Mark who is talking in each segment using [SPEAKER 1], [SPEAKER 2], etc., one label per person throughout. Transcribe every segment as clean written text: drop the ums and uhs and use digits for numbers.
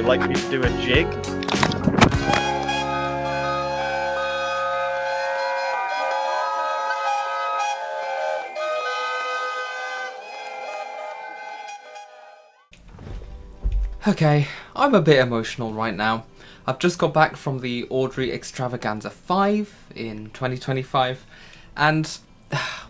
[SPEAKER 1] like me to do a jig?
[SPEAKER 2] Okay, I'm a bit emotional right now. I've just got back from the Awdry Extravaganza 5 in 2025, and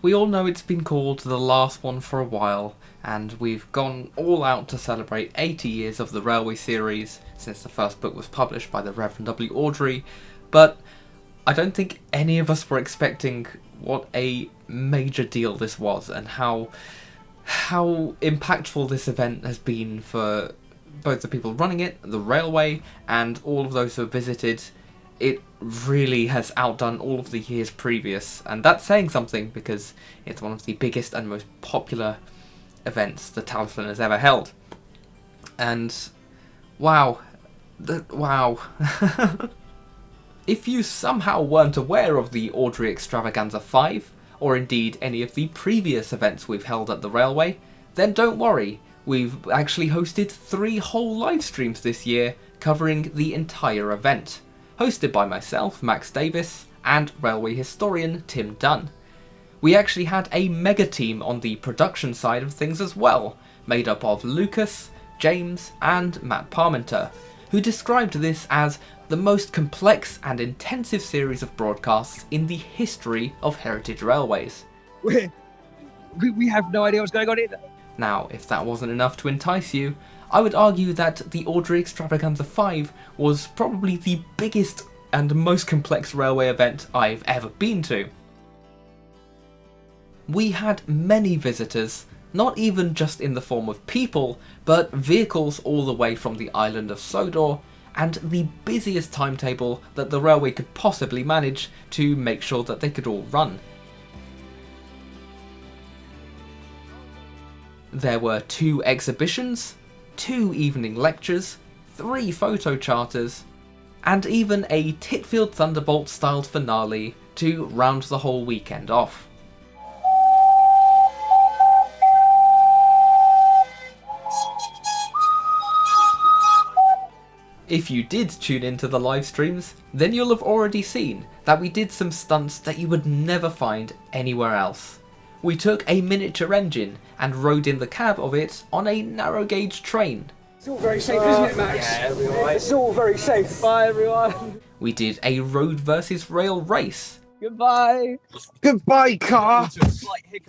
[SPEAKER 2] we all know it's been called the last one for a while, and we've gone all out to celebrate 80 years of the Railway series since the first book was published by the Reverend W. Awdry, but I don't think any of us were expecting what a major deal this was, and how impactful this event has been for both the people running it, the railway, and all of those who have visited. It really has outdone all of the years previous, and that's saying something because it's one of the biggest and most popular events the Talyllyn has ever held. And wow. If you somehow weren't aware of the Awdry Extravaganza 5, or indeed any of the previous events we've held at the railway, then don't worry. We've actually hosted 3 whole live streams this year covering the entire event, hosted by myself, Max Davis, and railway historian Tim Dunn. We actually had a mega team on the production side of things as well, made up of Lucas, James, and Matt Parmenter, who described this as the most complex and intensive series of broadcasts in the history of heritage railways.
[SPEAKER 3] We have no idea what's going on either.
[SPEAKER 2] Now, if that wasn't enough to entice you, I would argue that the Awdry Extravaganza 5 was probably the biggest and most complex railway event I've ever been to. We had many visitors, not even just in the form of people, but vehicles all the way from the island of Sodor, and the busiest timetable that the railway could possibly manage to make sure that they could all run. There were 2 exhibitions, 2 evening lectures, 3 photo charters, and even a Titfield Thunderbolt styled finale to round the whole weekend off. If you did tune into the live streams, then you'll have already seen that we did some stunts that you would never find anywhere else. We took a miniature engine and rode in the cab of it on a narrow gauge train.
[SPEAKER 3] It's all very safe, isn't it, Max?
[SPEAKER 1] Yeah, everyone.
[SPEAKER 3] It's all very safe. Bye, everyone.
[SPEAKER 2] We did a road versus rail race.
[SPEAKER 3] Goodbye.
[SPEAKER 4] Goodbye, car.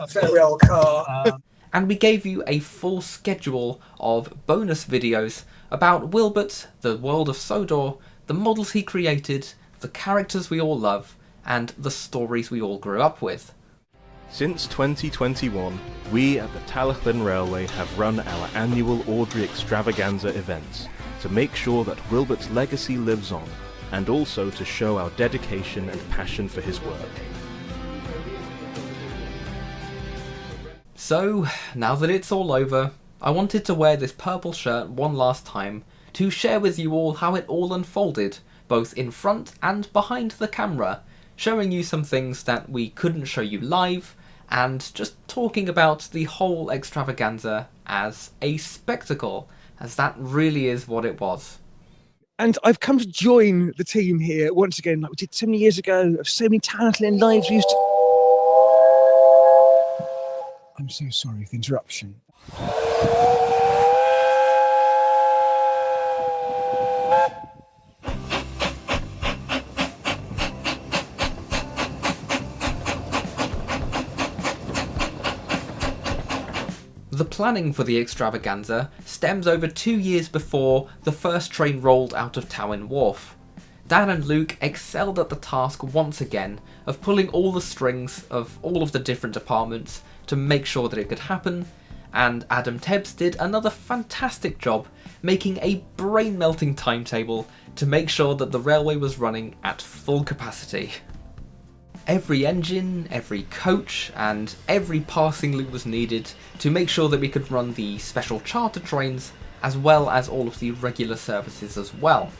[SPEAKER 3] Very old car.
[SPEAKER 2] And we gave you a full schedule of bonus videos about Wilbert, the world of Sodor, the models he created, the characters we all love, and the stories we all grew up with.
[SPEAKER 5] Since 2021, we at the Talyllyn Railway have run our annual Awdry Extravaganza events to make sure that Wilbert's legacy lives on, and also to show our dedication and passion for his work.
[SPEAKER 2] So, now that it's all over, I wanted to wear this purple shirt one last time to share with you all how it all unfolded, both in front and behind the camera, showing you some things that we couldn't show you live, and just talking about the whole extravaganza as a spectacle, as that really is what it was.
[SPEAKER 4] And I've come to join the team here once again, like we did so many years ago, of so many Talyllyn lives we used to... I'm so sorry for the interruption.
[SPEAKER 2] The planning for the extravaganza stems over 2 years before the first train rolled out of Towyn Wharf. Dan and Luke excelled at the task once again of pulling all the strings of all of the different departments to make sure that it could happen, and Adam Tebbs did another fantastic job making a brain-melting timetable to make sure that the railway was running at full capacity. Every engine, every coach, and every passing loop was needed to make sure that we could run the special charter trains, as well as all of the regular services as well.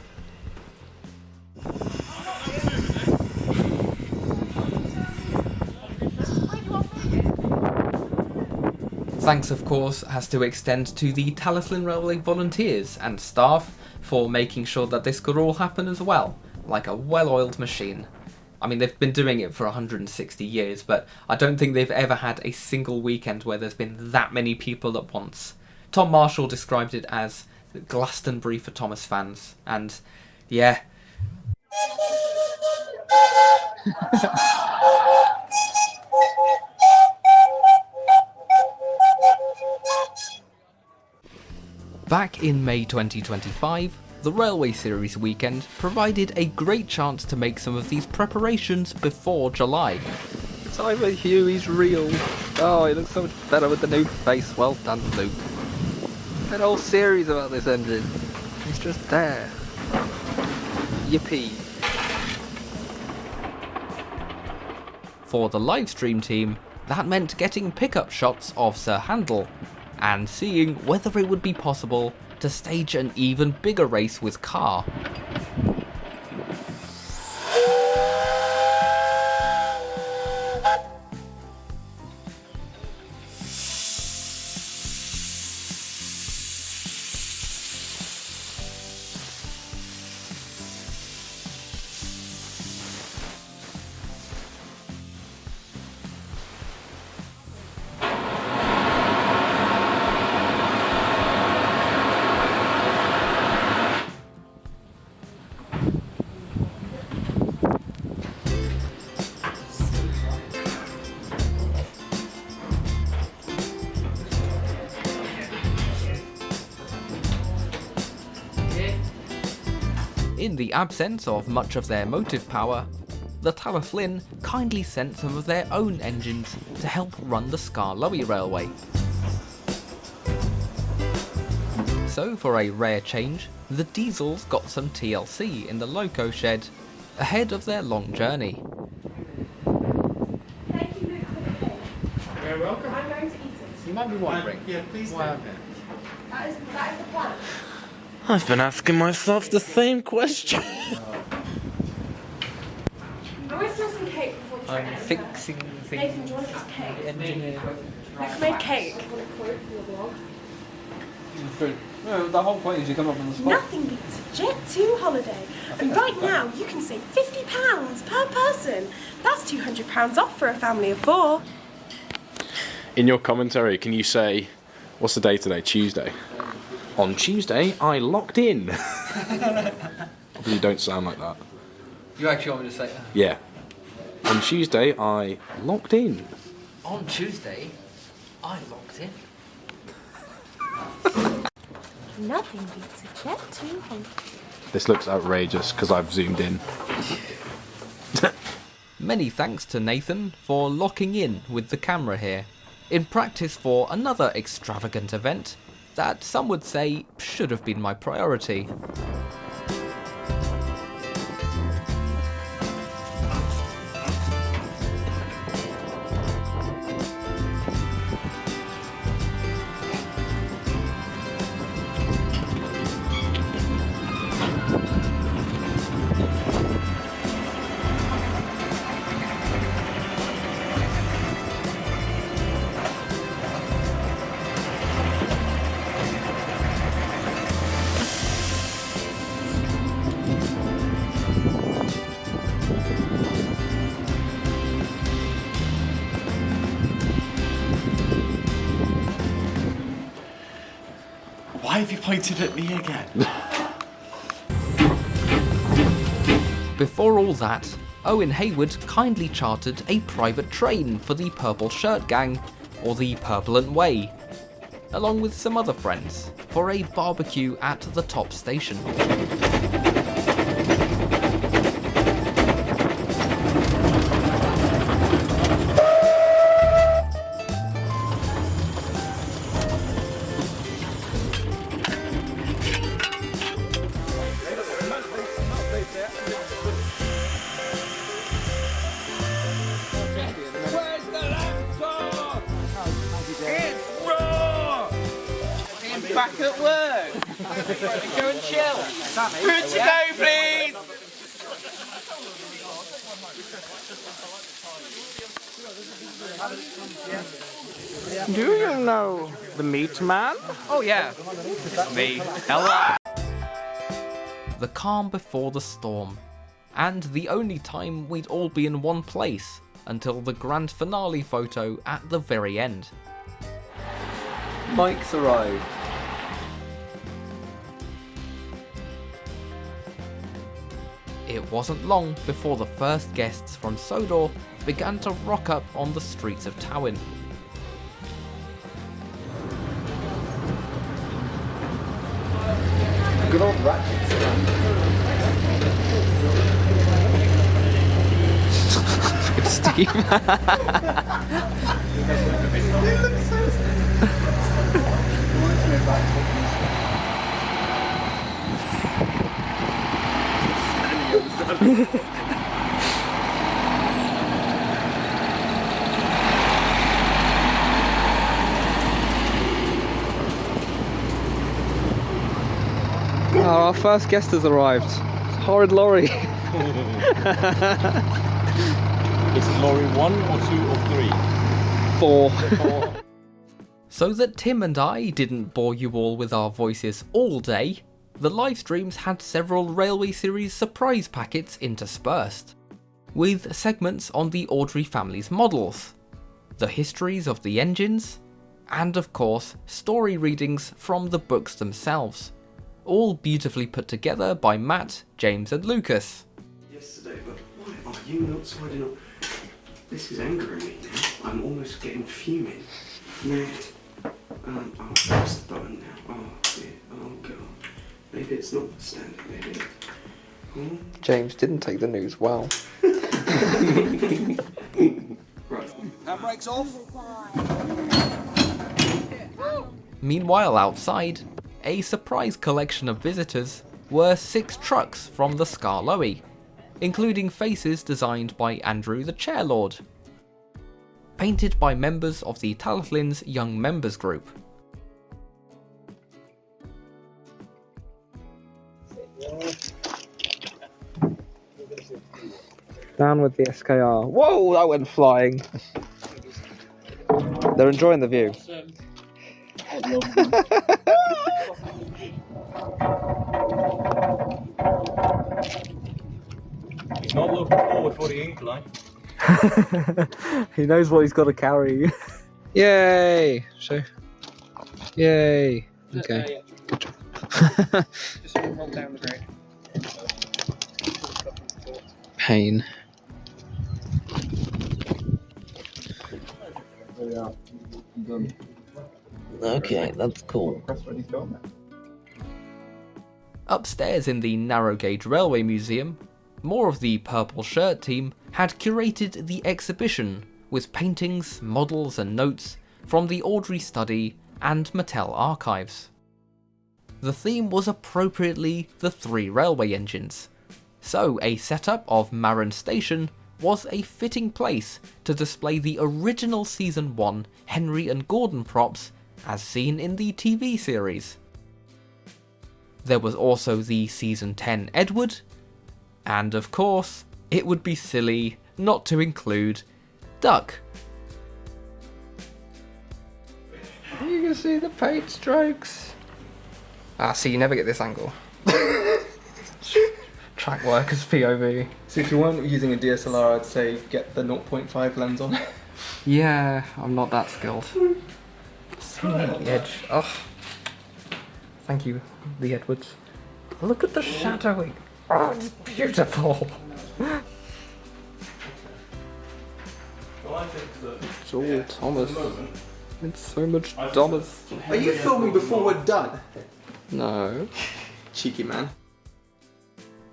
[SPEAKER 2] Thanks, of course, has to extend to the Talyllyn Railway volunteers and staff for making sure that this could all happen as well, like a well-oiled machine. I mean, they've been doing it for 160 years, but I don't think they've ever had a single weekend where there's been that many people at once. Tom Marshall described it as Glastonbury for Thomas fans, and yeah. Back in May 2025, the Railway Series weekend provided a great chance to make some of these preparations before July.
[SPEAKER 3] Simon Huey's real. Oh, he looks so much better with the new face. Well done, Luke. That whole series about this engine. It's just there. Yippee.
[SPEAKER 2] For the livestream team, that meant getting pickup shots of Sir Handel, and seeing whether it would be possible to stage an even bigger race with Car. In the absence of much of their motive power, the Talyllyn kindly sent some of their own engines to help run the Awdry Railway. So for a rare change, the diesels got some TLC in the loco shed, ahead of their long journey.
[SPEAKER 1] Thank you, Luke, for the cake.
[SPEAKER 6] You're welcome.
[SPEAKER 1] I'm going to eat it.
[SPEAKER 6] You might be wondering. Yeah, please
[SPEAKER 1] That is the plan.
[SPEAKER 5] I've been asking myself the same question.
[SPEAKER 1] I always saw some cake before the train.
[SPEAKER 2] I'm fixing things.
[SPEAKER 1] Nathan, do you want a piece of cake?
[SPEAKER 2] Engineer.
[SPEAKER 1] Luke made cake.
[SPEAKER 3] No, the whole point is you come up on the spot.
[SPEAKER 1] Nothing beats a Jet 2 holiday. And right now, you can save £50 per person. That's £200 off for a family of 4.
[SPEAKER 7] In your commentary, can you say, what's the day today? Tuesday. On Tuesday, I locked in. You don't sound like that.
[SPEAKER 2] You actually want me to say that?
[SPEAKER 7] Yeah. On Tuesday, I locked in.
[SPEAKER 2] On Tuesday, I locked in.
[SPEAKER 1] Nothing beats a Jet 2 holiday.
[SPEAKER 7] This looks outrageous because I've zoomed in.
[SPEAKER 2] Many thanks to Nathan for locking in with the camera here, in practice for another extravagant event that some would say should have been my priority.
[SPEAKER 6] Why have you pointed at me again?
[SPEAKER 2] Before all that, Owen Hayward kindly chartered a private train for the Purple Shirt Gang, or the Purplant Way, along with some other friends, for a barbecue at the top station.
[SPEAKER 3] Back at work. Go and chill. Sammy. Good to go, please.
[SPEAKER 8] Do you know the meat man?
[SPEAKER 3] Oh yeah. Me. Hello.
[SPEAKER 2] the calm before the storm, and the only time we'd all be in one place until the grand finale photo at the very end.
[SPEAKER 3] Mike's arrived.
[SPEAKER 2] It wasn't long before the first guests from Sodor began to rock up on the streets of Tallinn.
[SPEAKER 3] Good old ratchets.
[SPEAKER 2] It's Steve.
[SPEAKER 3] Oh, our first guest has arrived. Horrid lorry.
[SPEAKER 9] Is it lorry 1 or 2 or 3?
[SPEAKER 3] 4.
[SPEAKER 2] So that Tim and I didn't bore you all with our voices all day, the live streams had several Railway Series surprise packets interspersed, with segments on the Awdry family's models, the histories of the engines, and of course story readings from the books themselves, all beautifully put together by Matt, James and Lucas.
[SPEAKER 6] Yesterday, but why are you not signing up? This is angering me now. I'm almost getting fuming. Matt, oh, press the button now. Oh, dear. Oh, God. Maybe it's not for standing, maybe. Oh.
[SPEAKER 3] James didn't take the news well.
[SPEAKER 6] Right.
[SPEAKER 10] Handbrakes off.
[SPEAKER 2] Meanwhile outside, a surprise collection of visitors were 6 trucks from the Skarloey, including faces designed by Andrew the Chairlord, painted by members of the Talyllyn's Young Members Group.
[SPEAKER 3] Down with the SKR. Whoa, that went flying. They're enjoying the view.
[SPEAKER 9] He's not looking forward for the incline.
[SPEAKER 3] He knows what he's got to carry. Yay! Show. Yay! Okay.
[SPEAKER 4] Just roll down the brake.
[SPEAKER 3] Pain.
[SPEAKER 2] Okay, that's cool. Upstairs in the Narrow Gauge Railway Museum, more of the Purple Shirt team had curated the exhibition with paintings, models and notes from the Awdry study and Mattel archives. The theme was appropriately the 3 railway engines, so a setup of Marin Station was a fitting place to display the original Season 1 Henry and Gordon props as seen in the TV series. There was also the Season 10 Edward, and of course, it would be silly not to include Duck.
[SPEAKER 3] You can see the paint strokes. Ah, see, you never get this angle. Track workers POV.
[SPEAKER 4] So if you weren't using a DSLR, I'd say get the 0.5 lens on.
[SPEAKER 3] Yeah, I'm not that skilled. So neat, the edge. Oh, thank you, the Edwards. Look at the shadowing. Oh, it's beautiful. It's all Thomas. It's so much Thomas.
[SPEAKER 4] Are you filming before we're done?
[SPEAKER 3] No.
[SPEAKER 4] Cheeky man.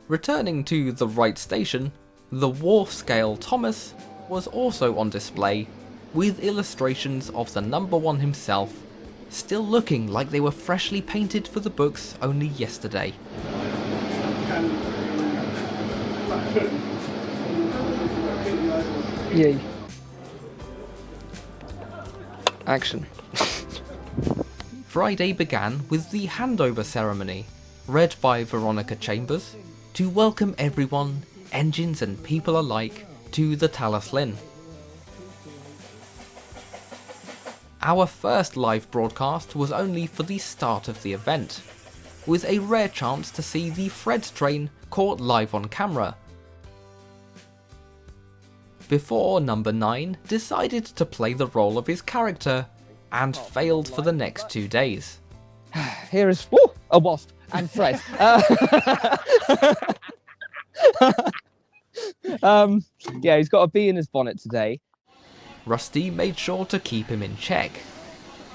[SPEAKER 2] Returning to the right station, the wharf scale Thomas was also on display, with illustrations of the number 1 himself, still looking like they were freshly painted for the books only yesterday.
[SPEAKER 3] Yay. Action.
[SPEAKER 2] Friday began with the handover ceremony, read by Veronica Chambers, to welcome everyone, engines and people alike, to the Talyllyn. Our first live broadcast was only for the start of the event, with a rare chance to see the Fred train caught live on camera. Before number 9 decided to play the role of his character and failed for the next 2 days.
[SPEAKER 3] Here is a wasp and Fred. Yeah, he's got a bee in his bonnet today.
[SPEAKER 2] Rusty made sure to keep him in check,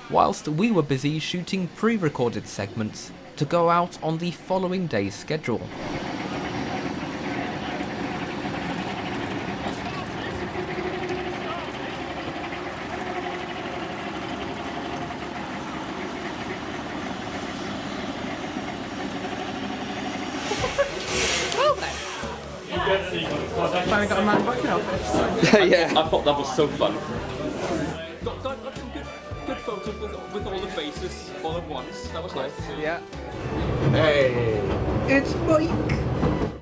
[SPEAKER 2] whilst we were busy shooting pre-recorded segments to go out on the following day's schedule.
[SPEAKER 3] Yeah.
[SPEAKER 9] I thought that was so fun. Got some good photos with all the faces all at once. That was nice to see.
[SPEAKER 3] Yeah.
[SPEAKER 9] Hey.
[SPEAKER 4] It's Mike.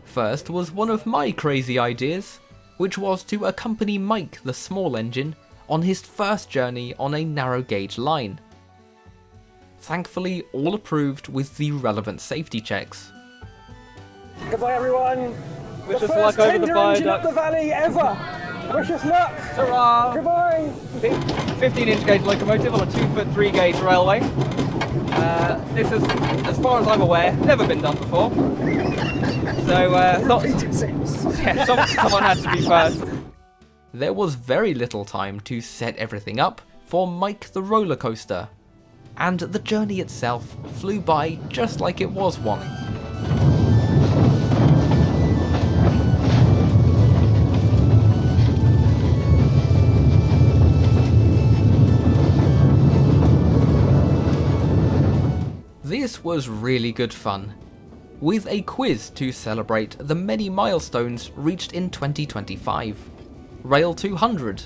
[SPEAKER 2] First was one of my crazy ideas, which was to accompany Mike the small engine on his first journey on a narrow gauge line. Thankfully, all approved with the relevant safety checks.
[SPEAKER 4] Goodbye, everyone.
[SPEAKER 3] Wish us luck over the viaduct.
[SPEAKER 4] the valley ever. Wish us luck.
[SPEAKER 3] Hurrah!
[SPEAKER 4] Goodbye.
[SPEAKER 3] 15-inch gauge locomotive on a 2'3" gauge railway. This is, as far as I'm aware, never been done before. So, someone had to be first.
[SPEAKER 2] There was very little time to set everything up for Mike the roller coaster, and the journey itself flew by just like it was one. This was really good fun, with a quiz to celebrate the many milestones reached in 2025. Rail 200,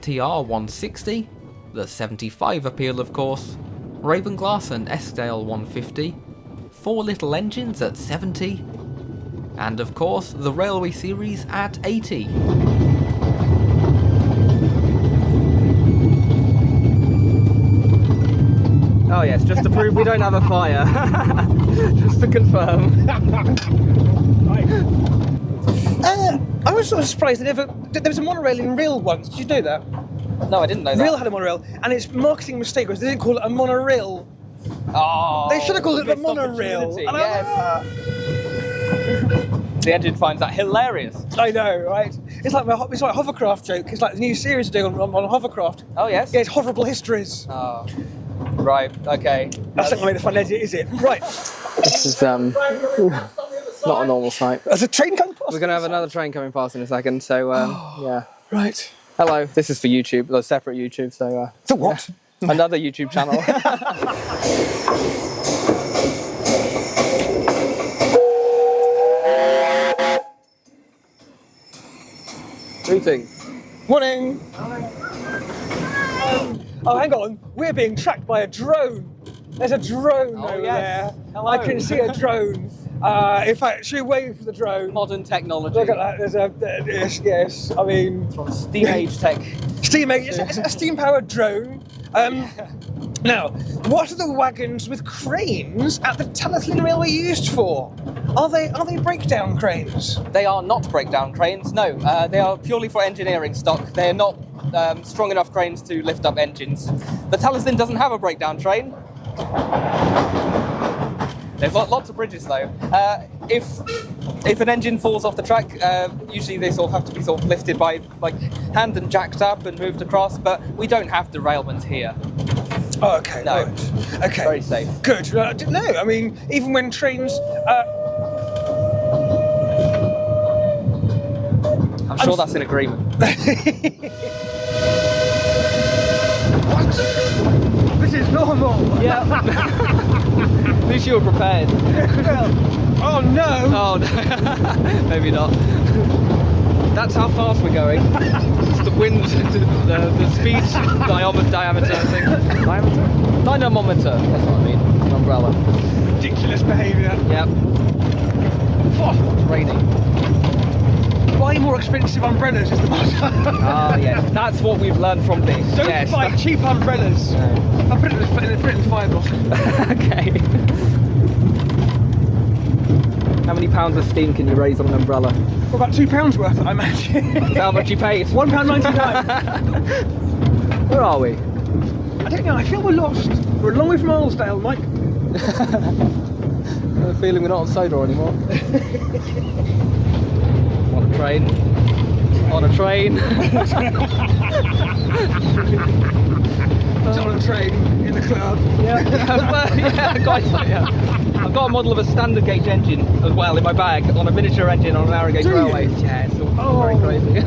[SPEAKER 2] TR 160, the 75 appeal of course, Ravenglass and Eskdale 150, 4 little engines at 70, and of course the Railway Series at 80.
[SPEAKER 3] Oh yes, just to prove we don't have a fire. Just to confirm.
[SPEAKER 4] I was sort of surprised there was a monorail in Real once. Did you know that?
[SPEAKER 3] No, I didn't know that.
[SPEAKER 4] Real had a monorail, and its marketing mistake was they didn't call it a monorail.
[SPEAKER 3] Oh,
[SPEAKER 4] They should have called it the
[SPEAKER 3] missed
[SPEAKER 4] monorail.
[SPEAKER 3] opportunity,
[SPEAKER 4] And
[SPEAKER 3] yes. The engine finds that hilarious.
[SPEAKER 4] I know, right? It's like a hovercraft joke. It's like the new series they're doing on hovercraft.
[SPEAKER 3] Oh yes?
[SPEAKER 4] Yeah, it's Hoverable Histories.
[SPEAKER 3] Oh. Right, okay.
[SPEAKER 4] That's not going to make the fun edit, is it? Right.
[SPEAKER 3] This is not a normal sight.
[SPEAKER 4] There's a train coming past.
[SPEAKER 3] We're going to have another train coming past in a second, so yeah.
[SPEAKER 4] Right.
[SPEAKER 3] Hello, this is for YouTube, a separate YouTube, so
[SPEAKER 4] For what?
[SPEAKER 3] another YouTube channel. Greetings.
[SPEAKER 4] Morning. Oh, hang on. We're being tracked by a drone. There's a drone over
[SPEAKER 3] yes.
[SPEAKER 4] there.
[SPEAKER 3] Hello.
[SPEAKER 4] I can see a drone. In fact, should we wave for the drone?
[SPEAKER 3] Modern technology.
[SPEAKER 4] Look at that. There's a yes. I mean,
[SPEAKER 3] Steam age tech.
[SPEAKER 4] steam. It's a steam-powered drone. Now, what are the wagons with cranes at the Talyllyn Railway used for? Are they breakdown cranes?
[SPEAKER 3] They are not breakdown cranes, no. They are purely for engineering stock. They're not strong enough cranes to lift up engines. The Talyllyn doesn't have a breakdown train. There's lots of bridges though. If an engine falls off the track, usually they sort of have to be sort of lifted by hand and jacked up and moved across, but we don't have derailment here.
[SPEAKER 4] Oh, okay.
[SPEAKER 3] No.
[SPEAKER 4] Right. Okay.
[SPEAKER 3] Very safe.
[SPEAKER 4] Good. No, I mean, even when trains.
[SPEAKER 3] I'm sure that's in agreement.
[SPEAKER 4] What? This is normal.
[SPEAKER 3] Yeah. At least you were prepared.
[SPEAKER 4] Oh no.
[SPEAKER 3] Oh no. Maybe not. That's how fast we're going. It's the wind, the speed, diameter thing. Diameter? Dynamometer, that's what I mean. An umbrella.
[SPEAKER 4] Ridiculous behaviour.
[SPEAKER 3] Yep. Oh, it's raining.
[SPEAKER 4] Buy more expensive umbrellas is the motto.
[SPEAKER 3] Ah, yes. That's what we've learned from this.
[SPEAKER 4] Don't
[SPEAKER 3] yes,
[SPEAKER 4] buy cheap umbrellas.
[SPEAKER 3] No.
[SPEAKER 4] I'll put it in the fire block.
[SPEAKER 3] Okay. How many pounds of steam can you raise on an umbrella?
[SPEAKER 4] For about £2 worth, I imagine.
[SPEAKER 3] Is that how much you paid?
[SPEAKER 4] £1.99.
[SPEAKER 3] Where are we?
[SPEAKER 4] I don't know, I feel we're lost. We're a long way from Arlesdale, Mike.
[SPEAKER 3] I have a feeling we're not on Sodor anymore. On a train. On a train.
[SPEAKER 4] On a train, in the club.
[SPEAKER 3] Yeah, I've got a model of a standard gauge engine as well in my bag, on a miniature engine on an narrow gauge railway. Yeah, it's all very crazy.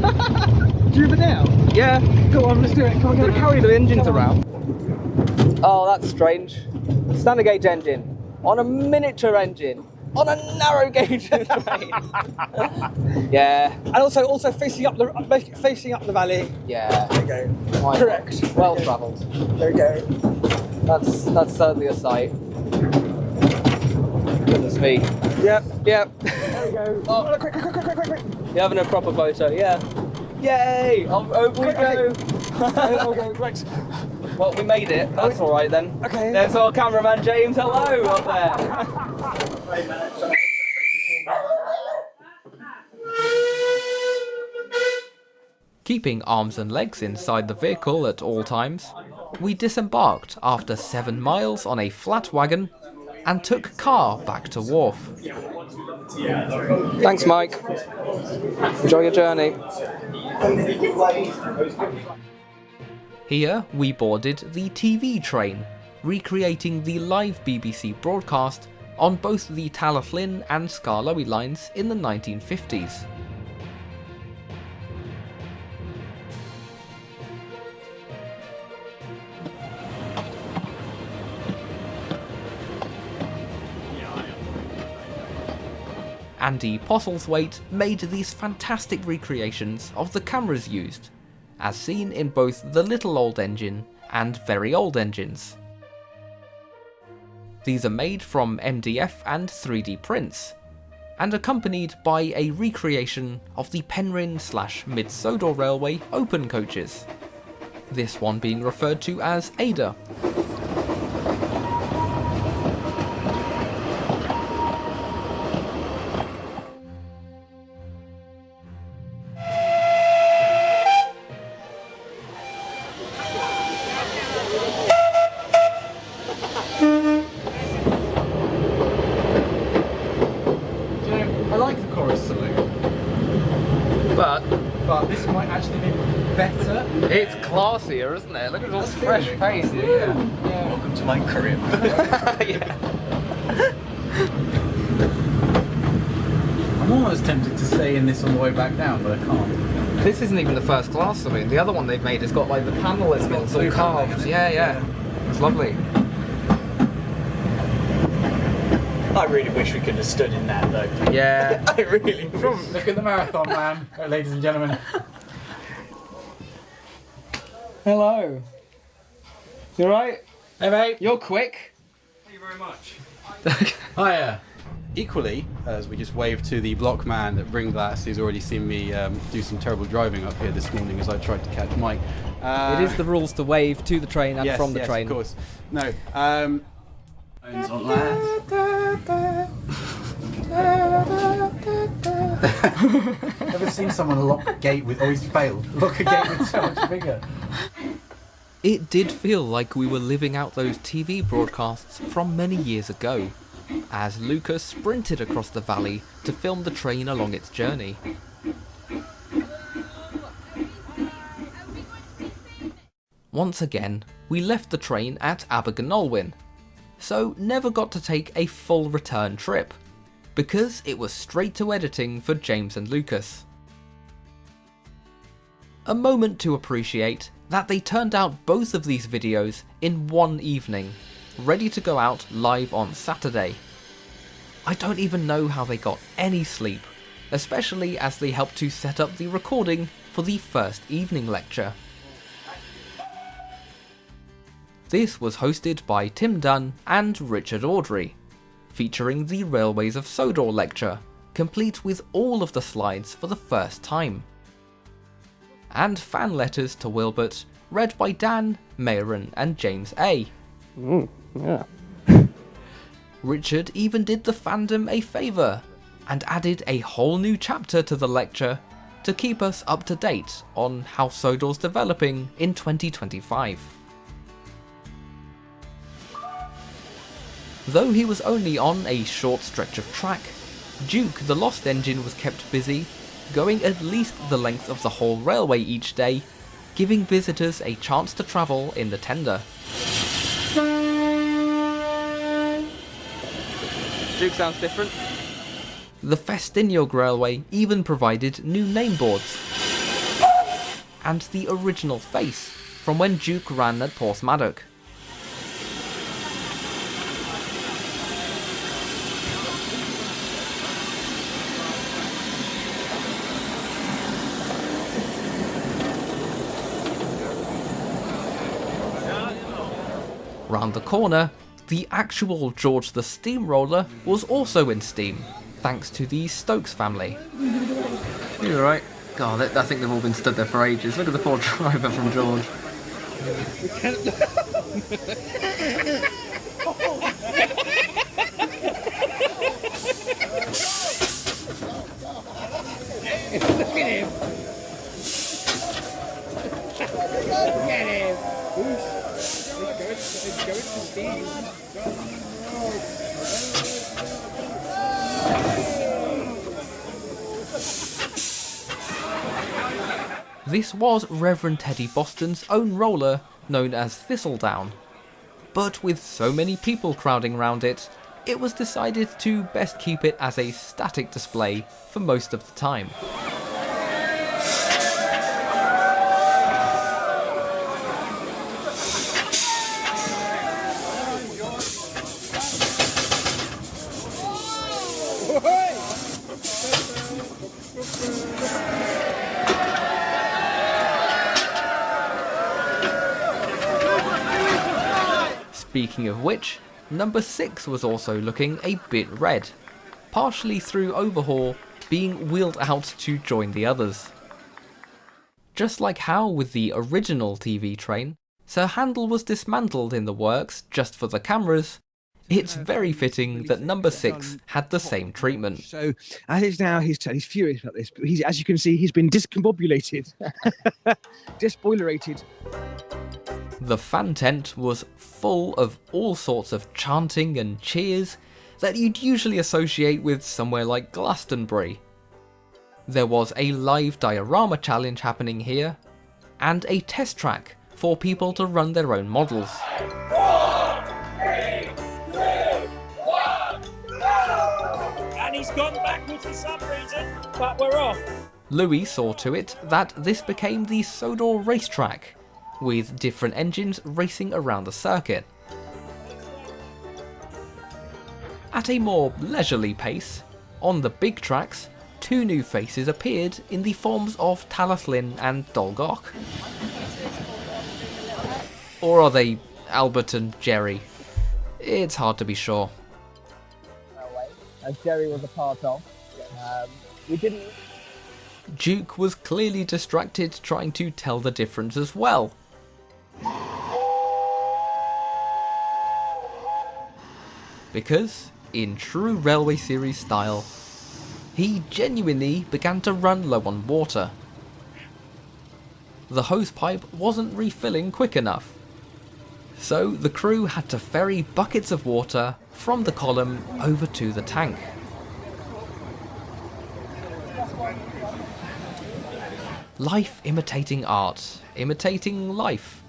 [SPEAKER 4] Do you have it now?
[SPEAKER 3] Yeah.
[SPEAKER 4] Go on, let's do it. Come on,
[SPEAKER 3] I'm going to carry the engines around. Oh, that's strange. Standard gauge engine on a miniature engine on a narrow gauge train. Yeah.
[SPEAKER 4] And also facing up the valley.
[SPEAKER 3] Yeah.
[SPEAKER 4] There you go.
[SPEAKER 3] Why not?
[SPEAKER 4] Correct.
[SPEAKER 3] Well travelled.
[SPEAKER 4] There you go.
[SPEAKER 3] That's certainly a sight. Goodness me.
[SPEAKER 4] Yep.
[SPEAKER 3] Yep.
[SPEAKER 4] There we go.
[SPEAKER 3] Oh,
[SPEAKER 4] Quick.
[SPEAKER 3] you're having a proper photo, yeah. Yay! Over we go.
[SPEAKER 4] Okay, right.
[SPEAKER 3] Well, we made it. That's all right then.
[SPEAKER 4] Okay.
[SPEAKER 3] There's our cameraman James. Hello up there.
[SPEAKER 2] Keeping arms and legs inside the vehicle at all times, we disembarked after 7 miles on a flat wagon and took car back to wharf.
[SPEAKER 3] Thanks, Mike. Enjoy your journey.
[SPEAKER 2] Here we boarded the TV train, recreating the live BBC broadcast on both the Talyllyn and Skarloey lines in the 1950s. Andy Postlethwaite made these fantastic recreations of the cameras used, as seen in both the Little Old Engine and Very Old Engines. These are made from MDF and 3D prints, and accompanied by a recreation of the Penryn/Mid Sodor Railway open coaches, this one being referred to as Ada.
[SPEAKER 10] I like the chorus salute, but this might actually be better.
[SPEAKER 3] It's classier, isn't it? Look at all this fresh paint.
[SPEAKER 10] Yeah.
[SPEAKER 6] Welcome to my crib.
[SPEAKER 10] I'm almost tempted to stay in this on the way back down, but I can't.
[SPEAKER 3] This isn't even the first class. I mean, the other one they've made has got like the panel is all carved. Yeah. It's lovely.
[SPEAKER 6] I really wish we could have stood in that though.
[SPEAKER 3] Yeah.
[SPEAKER 6] I really wish.
[SPEAKER 10] Look at the marathon man, ladies and gentlemen. Hello. You alright?
[SPEAKER 3] Hey mate, you're quick.
[SPEAKER 6] Thank you very much.
[SPEAKER 10] Hiya. Equally, as we just waved to the block man at Ring Glass, who's already seen me do some terrible driving up here this morning as I tried to catch Mike.
[SPEAKER 3] It is the rules to wave to the train and from the train.
[SPEAKER 10] Of course. No. Phones on Ever seen someone lock a gate with, he's failed, lock a gate with so much bigger?
[SPEAKER 2] It did feel like we were living out those TV broadcasts from many years ago, as Lucas sprinted across the valley to film the train along its journey. Once again, we left the train at Abergynolwyn, so never got to take a full return trip, because it was straight to editing for James and Lucas. A moment to appreciate that they turned out both of these videos in one evening, ready to go out live on Saturday. I don't even know how they got any sleep, especially as they helped to set up the recording for the first evening lecture. This was hosted by Tim Dunn and Richard Awdry, featuring the Railways of Sodor lecture, complete with all of the slides for the first time. And fan letters to Wilbert, read by Dan, Mayron and James A.
[SPEAKER 3] Yeah.
[SPEAKER 2] Richard even did the fandom a favour, and added a whole new chapter to the lecture to keep us up to date on how Sodor's developing in 2025. Though he was only on a short stretch of track, Duke the Lost engine was kept busy, going at least the length of the whole railway each day, giving visitors a chance to travel in the tender.
[SPEAKER 3] Duke sounds different.
[SPEAKER 2] The Festiniog Railway even provided new name boards, and the original face from when Duke ran at Portsmouth. Round the corner, the actual George the Steamroller was also in steam, thanks to the Stokes family.
[SPEAKER 3] You're right. God, I think they've all been stood there for ages. Look at the poor driver from George.
[SPEAKER 4] Look at him! Look at him! It's going to steam.
[SPEAKER 2] This was Reverend Teddy Boston's own roller, known as Thistledown. But with so many people crowding round it, it was decided to best keep it as a static display for most of the time. Speaking of which, number 6 was also looking a bit red, partially through overhaul, being wheeled out to join the others. Just like how with the original TV train, Sir Handel was dismantled in the works just for the cameras, it's very fitting that number 6 had the same treatment.
[SPEAKER 4] So, as it's now, he's furious about this, but as you can see, he's been discombobulated. Despoilerated.
[SPEAKER 2] The fan tent was full of all sorts of chanting and cheers that you'd usually associate with somewhere like Glastonbury. There was a live diorama challenge happening here, and a test track for people to run their own models.
[SPEAKER 11] 4, 3, 2, 1, go! And he's gone backwards for some reason, but we're off.
[SPEAKER 2] Louis saw to it that this became the Sodor racetrack, with different engines racing around the circuit. At a more leisurely pace, on the big tracks, 2 new faces appeared in the forms of Talyllyn and Dolgok. Or are they Albert and Jerry? It's hard to be sure.
[SPEAKER 12] As Jerry was a part of. We didn't...
[SPEAKER 2] Duke was clearly distracted trying to tell the difference as well. Because, in true Railway Series style, he genuinely began to run low on water. The hosepipe wasn't refilling quick enough, so the crew had to ferry buckets of water from the column over to the tank. Life imitating art, imitating life.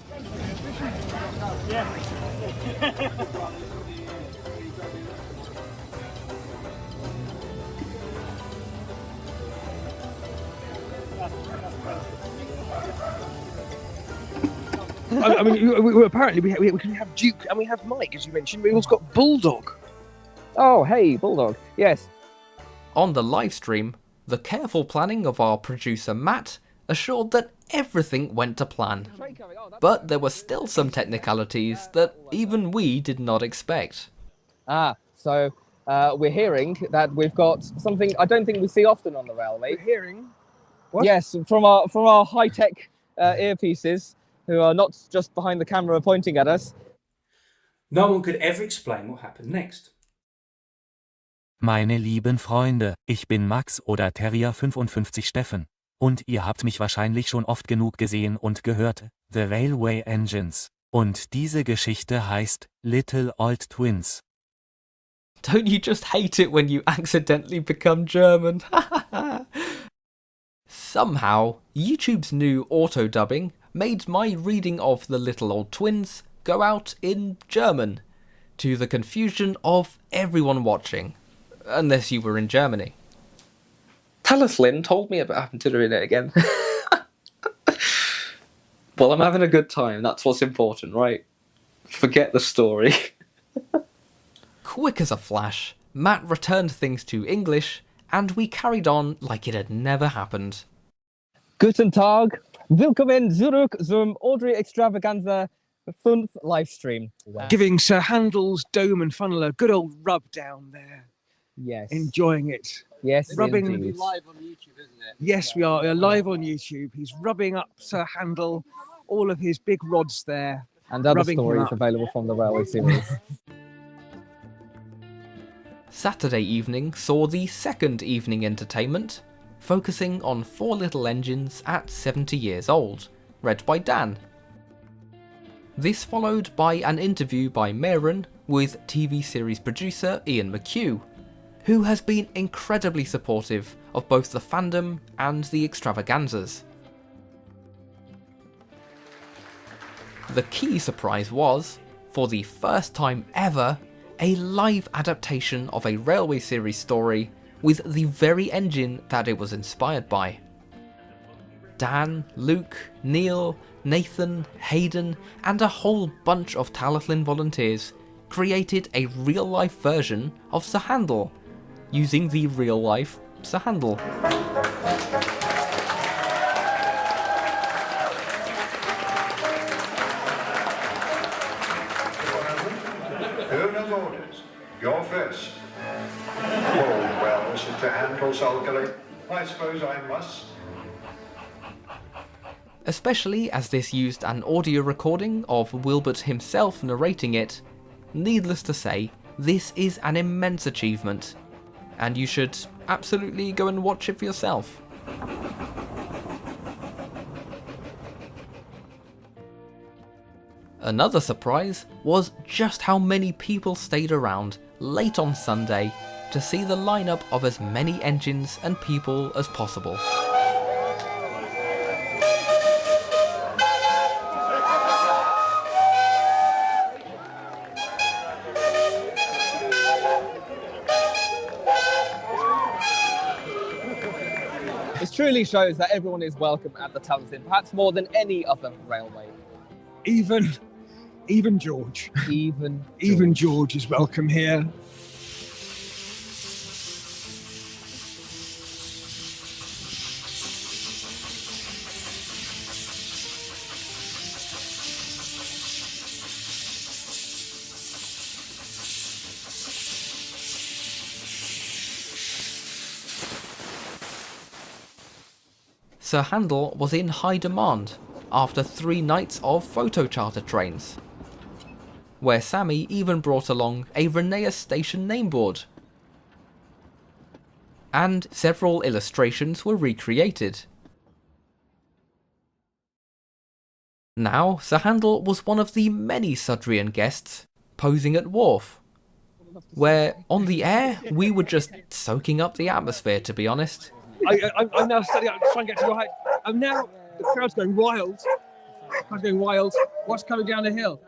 [SPEAKER 4] I mean, apparently we have Duke and we have Mike, as you mentioned. We've also got Bulldog.
[SPEAKER 12] Oh, hey, Bulldog. Yes.
[SPEAKER 2] On the live stream, the careful planning of our producer Matt assured that everything went to plan. But there were still some technicalities that even we did not expect.
[SPEAKER 12] So we're hearing that we've got something I don't think we see often on the railway.
[SPEAKER 4] We're hearing? What?
[SPEAKER 12] Yes, from our high-tech earpieces, who are not just behind the camera pointing at us.
[SPEAKER 13] No one could ever explain what happened next. Meine lieben Freunde, ich bin Max oder Terrier 55 Steffen. Und ihr habt mich wahrscheinlich schon oft genug gesehen und gehört, The Railway Engines. Und diese Geschichte heißt Little Old Twins.
[SPEAKER 2] Don't you just hate it when you accidentally become German? Somehow, YouTube's new auto-dubbing made my reading of The Little Old Twins go out in German, to the confusion of everyone watching, unless you were in Germany.
[SPEAKER 3] Talyllyn told me about having to do it again. Well, I'm having a good time, that's what's important, right? Forget the story.
[SPEAKER 2] Quick as a flash, Matt returned things to English, and we carried on like it had never happened.
[SPEAKER 12] Guten Tag, willkommen zurück zum Awdry Extravaganza 5 livestream.
[SPEAKER 4] Giving Sir Handel's dome and funnel a good old rub down there.
[SPEAKER 12] Yes.
[SPEAKER 4] Enjoying it.
[SPEAKER 12] Yes,
[SPEAKER 4] rubbing.
[SPEAKER 12] indeed.
[SPEAKER 10] Live on YouTube, isn't it?
[SPEAKER 4] Yes, we are. We are live on YouTube. He's rubbing up Sir Handel, all of his big rods there.
[SPEAKER 12] And other
[SPEAKER 4] rubbing him
[SPEAKER 12] stories
[SPEAKER 4] up.
[SPEAKER 12] available from the Railway series.
[SPEAKER 2] Saturday evening saw the second evening entertainment, focusing on 4 little engines at 70 years old, read by Dan. This followed by an interview by Maren with TV series producer Ian McHugh, who has been incredibly supportive of both the fandom and the extravaganzas. The key surprise was, for the first time ever, a live adaptation of a Railway series story with the very engine that it was inspired by. Dan, Luke, Neil, Nathan, Hayden, and a whole bunch of Talyllyn volunteers created a real-life version of Sir Handel, using the real-life Sir Handel.
[SPEAKER 14] Orders. You're first. Oh, well, Sir Handel sulkily. I suppose I must.
[SPEAKER 2] Especially as this used an audio recording of Wilbert himself narrating it, needless to say, this is an immense achievement, and you should absolutely go and watch it for yourself. Another surprise was just how many people stayed around late on Sunday to see the lineup of as many engines and people as possible.
[SPEAKER 12] It truly shows that everyone is welcome at the Talyllyn, perhaps more than any other railway.
[SPEAKER 4] Even George.
[SPEAKER 12] Even
[SPEAKER 4] George is welcome here.
[SPEAKER 2] Sir Handel was in high demand after 3 nights of photo charter trains, where Sammy even brought along a Reneus station nameboard. And several illustrations were recreated. Now, Sir Handel was one of the many Sudrian guests posing at Wharf, where on the air we were just soaking up the atmosphere, to be honest.
[SPEAKER 4] I'm now standing up trying to get to your height. I'm now, the crowd's going wild. What's coming down the hill?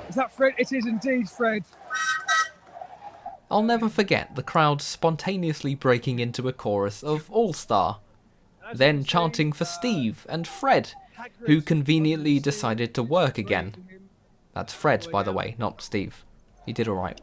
[SPEAKER 4] Is that Fred? It is indeed Fred.
[SPEAKER 2] I'll never forget the crowd spontaneously breaking into a chorus of All Star, then chanting for Steve and Fred, who conveniently decided to work again. That's Fred, by the way, not Steve. He did alright.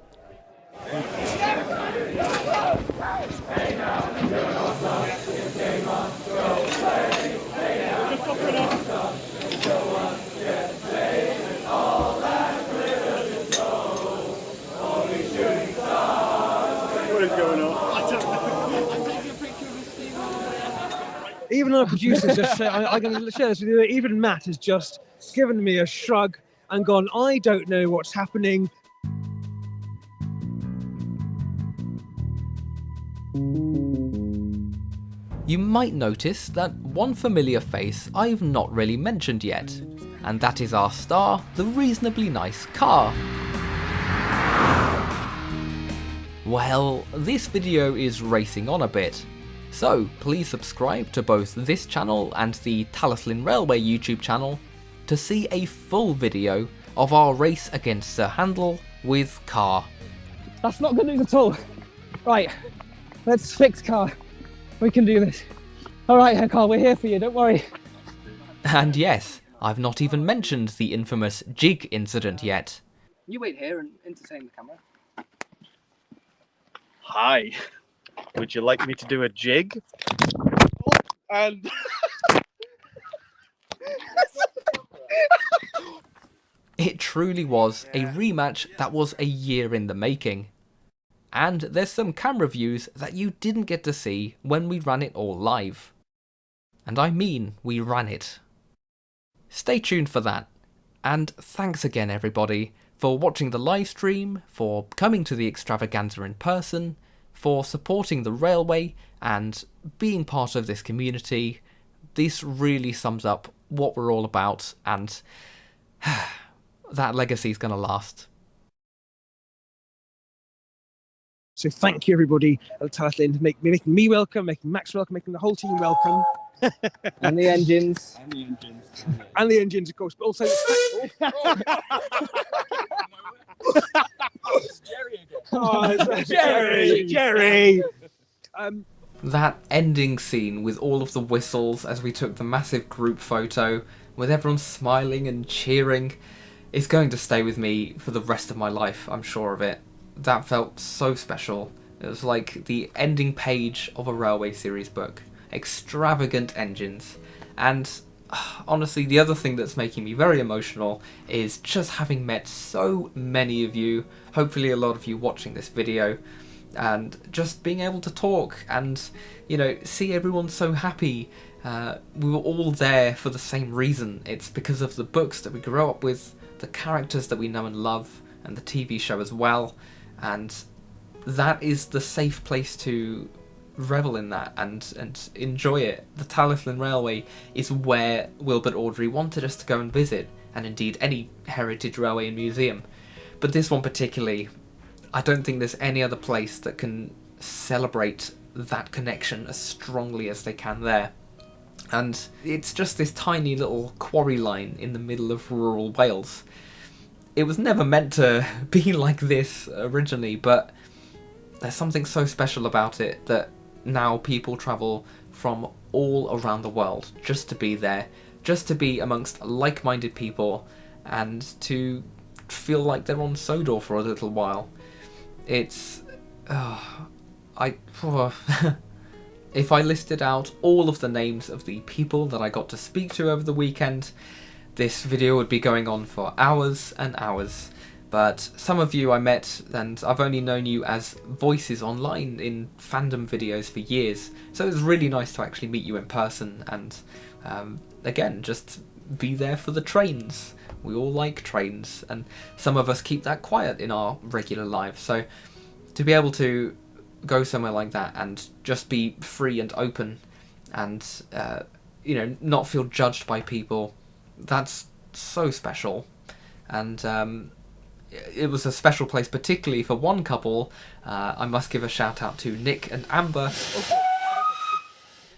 [SPEAKER 4] even our producers just I'm going to share this with you. Even Matt has just given me a shrug and gone, I don't know what's happening.
[SPEAKER 2] You might notice that one familiar face I've not really mentioned yet, and that is our star, the reasonably nice car. Well, this video is racing on a bit, so please subscribe to both this channel and the Talyllyn Railway YouTube channel to see a full video of our race against Sir Handel with car.
[SPEAKER 12] That's not good news at all. Right, let's fix car. We can do this. All right, Carl, we're here for you, don't worry.
[SPEAKER 2] And yes, I've not even mentioned the infamous jig incident yet.
[SPEAKER 12] You wait here and entertain the camera.
[SPEAKER 15] Hi. Would you like me to do a jig? And...
[SPEAKER 2] It truly was a rematch that was a year in the making. And there's some camera views that you didn't get to see when we ran it all live. And I mean, we ran it. Stay tuned for that. And thanks again everybody for watching the live stream, for coming to the extravaganza in person, for supporting the railway and being part of this community. This really sums up what we're all about, and that legacy is going to last.
[SPEAKER 4] So thank you everybody at Talyllyn for making me welcome, making Max welcome, making the whole team welcome.
[SPEAKER 12] And the engines.
[SPEAKER 15] And the engines.
[SPEAKER 4] And the engines, of course, but also...
[SPEAKER 15] It's Jerry again.
[SPEAKER 4] Oh, it's Jerry!
[SPEAKER 2] That ending scene with all of the whistles as we took the massive group photo, with everyone smiling and cheering, is going to stay with me for the rest of my life, I'm sure of it. That felt so special. It was like the ending page of a Railway series book. Extravagant engines. And honestly, the other thing that's making me very emotional is just having met so many of you, hopefully a lot of you watching this video, and just being able to talk and, you know, see everyone so happy. We were all there for the same reason. It's because of the books that we grew up with, the characters that we know and love, and the TV show as well. And that is the safe place to revel in that and enjoy it. The Talyllyn Railway is where Wilbert Awdry wanted us to go and visit, and indeed any heritage railway and museum. But this one particularly, I don't think there's any other place that can celebrate that connection as strongly as they can there. And it's just this tiny little quarry line in the middle of rural Wales. It was never meant to be like this originally, but there's something so special about it that now people travel from all around the world just to be there, just to be amongst like-minded people and to feel like they're on Sodor for a little while. It's... If I listed out all of the names of the people that I got to speak to over the weekend, this video would be going on for hours and hours. But some of you I met, and I've only known you as voices online in fandom videos for years, so it was really nice to actually meet you in person and, again, just be there for the trains. We all like trains, and some of us keep that quiet in our regular lives, so to be able to go somewhere like that and just be free and open and, you know, not feel judged by people, that's so special. And it was a special place particularly for one couple. I must give a shout out to Nick and Amber,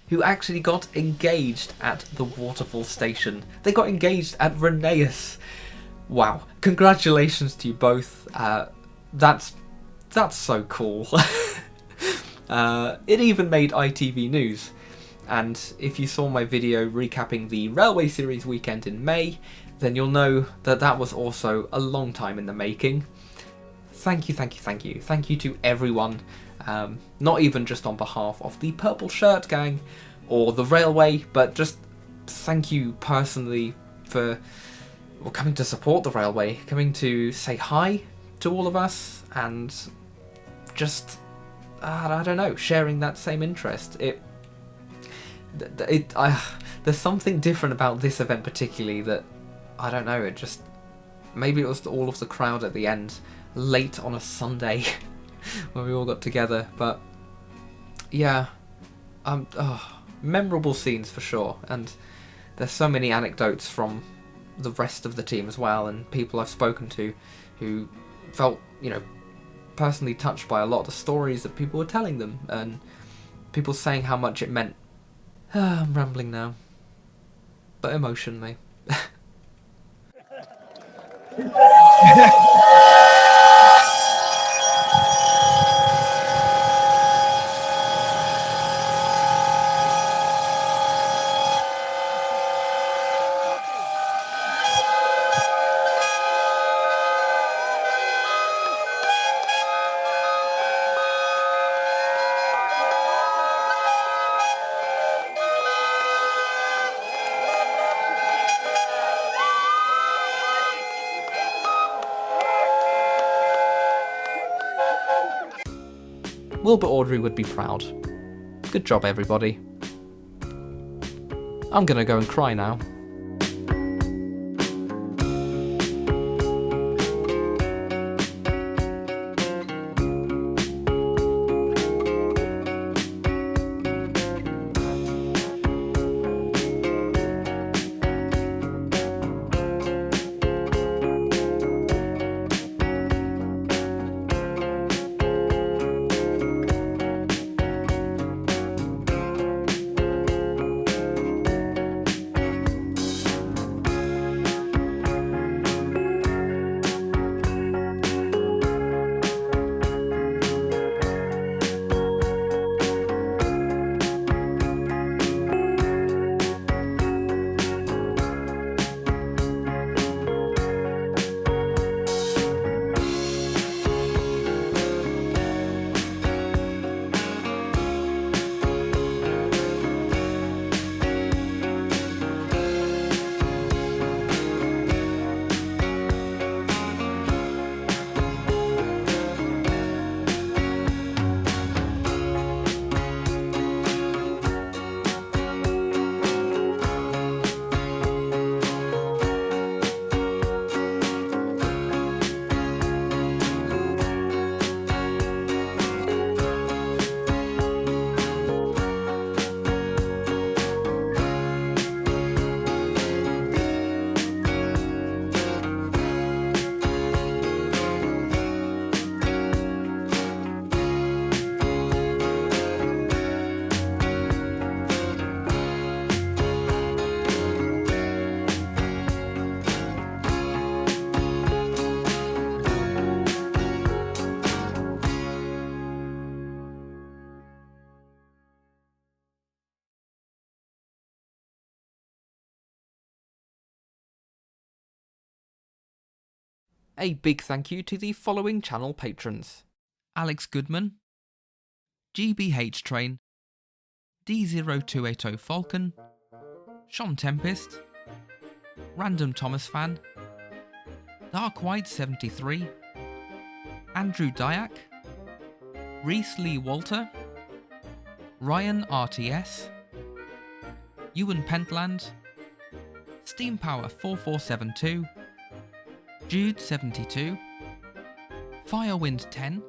[SPEAKER 2] who actually got engaged at the Waterfall station. They got engaged at Reneus. Wow, congratulations to you both. That's so cool. It even made ITV News. And if you saw my video recapping the Railway Series weekend in May, then you'll know that that was also a long time in the making. Thank you, thank you, thank you. Thank you to everyone, not even just on behalf of the Purple Shirt Gang or the Railway, but just thank you personally for coming to support the Railway, coming to say hi to all of us, and just, I don't know, sharing that same interest. there's something different about this event particularly that, I don't know, it just, maybe it was all of the crowd at the end, late on a Sunday, when we all got together, but yeah, memorable scenes for sure, and there's so many anecdotes from the rest of the team as well, and people I've spoken to who felt, personally touched by a lot of the stories that people were telling them, and people saying how much it meant. I'm rambling now, but emotionally. Wilbur Awdry would be proud. Good job, everybody. I'm gonna go and cry now. A big thank you to the following channel patrons: Alex Goodman, GBH Train, D0280 Falcon, Sean Tempest, Random Thomas Fan, Dark White 73, Andrew Dyack, Reese Lee Walter, Ryan RTS, Ewan Pentland, Steam Power 4472, Jude 72, Firewind 10,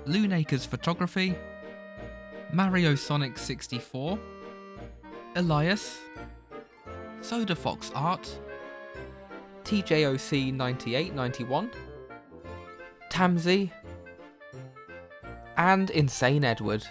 [SPEAKER 2] Luneacres Photography, Mario Sonic 64, Elias, Soda Fox Art, TJOC 9891, Tamsy, and Insane Edward.